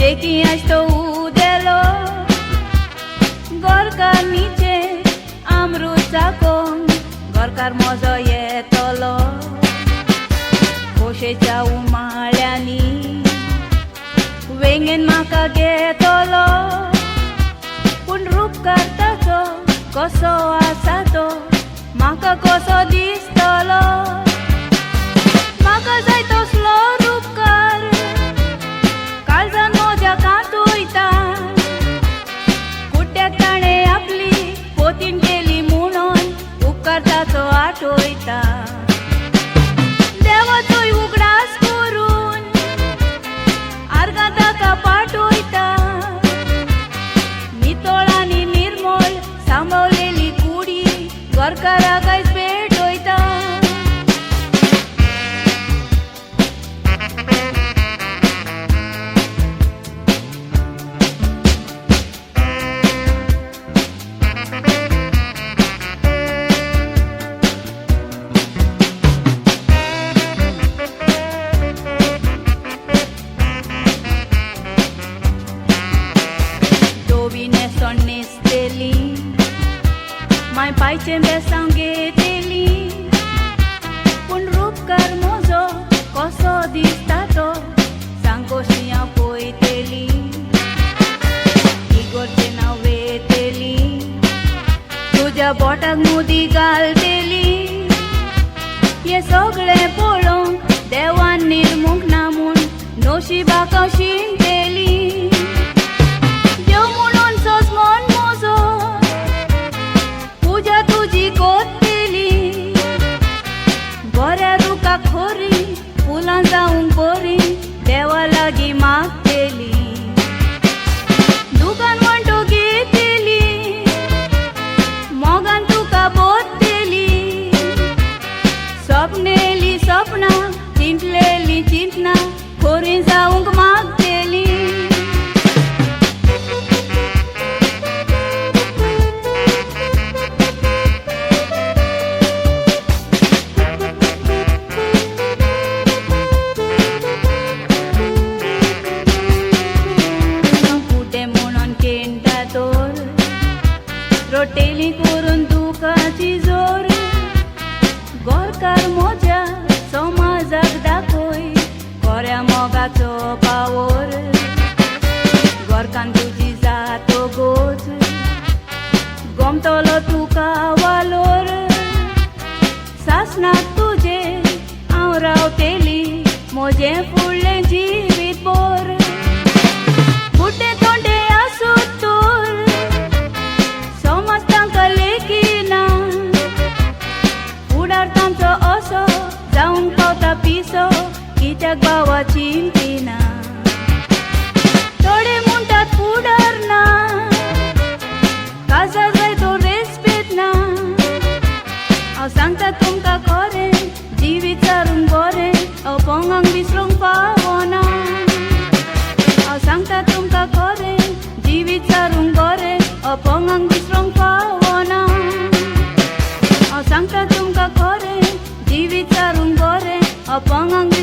देखी असतो उदेलो गोरकारांचे अमृत चाकोंक गोरकार मजो येतलो खोशेच्या उमाळ्यांनी वेंगेन म्हाका घेतलो पूण रूपकार ताचो कसो आसा तो म्हाका कसो दिसतलो म्हाका जाय तसलो रूपकार काळजान म्हज्या कातोयता कुट्याक ताणें आपली पोतीन केली म्हणून उपकार ताचो आठवयता देवाचोय उगडास करून आर्गां ताका पाठवयता नितळ आनी निर्मळ सांबाळलेली कुडी गोरकाराक आयज भेटयता दोविने सोन्नेसतेली माय पायचे बेसांव घेतेली पूण रूपकार म्हजो कसो दिसता तो सांग कशी हांव पळयतेली इगोरचें नांव वेतेली तुज्या बोटाक मुदी घालतेली हे सगळें पळोवंक देवान निर्मूक ना म्हूण नशिबाक हांव शिंकतेली देव म्हणून सोजमोन म्हजो पूजा तुजी कोत्तेली बऱ्या रुखाक खोरी फुलां जावंक बरी देवा लागीं मागतेली दुकान वंटो घेतेली मोगान तुका बोत्तेली सपनेली सपनां चिंतलेली चिंतना खोरी जावंक मागतेली रोटेली करून दुखाची जोर गोरकार म्हज्या समाजाक दाखय खऱ्या मोगाचो पावर गोरकान तुजी जातो गोज गोमतलो तुका वालोर सासणाक तुजे हांव रावतेली म्हजें फुडलें जिवीत बोर बुड्डे तोंडे आसूं तोर समाज तांकां लेखिना फुडार तांचो असो जावंक पावता पिसो कित्याक बावा चिंतिना थोडे म्हणटात फुडार ना काजार जाय तो रेस्पेद ना हांव सांगता तुमकां खरें जिवीत सारूंक बरें अपंगांक विसरूंक पावना हांव सांगता तुमकां खरें जिवीत सारूंक बरें अपंगांक विसरूंक पावना हांव सांगता तुमकां खरें जिवीत सारूंक बरें अपंगांक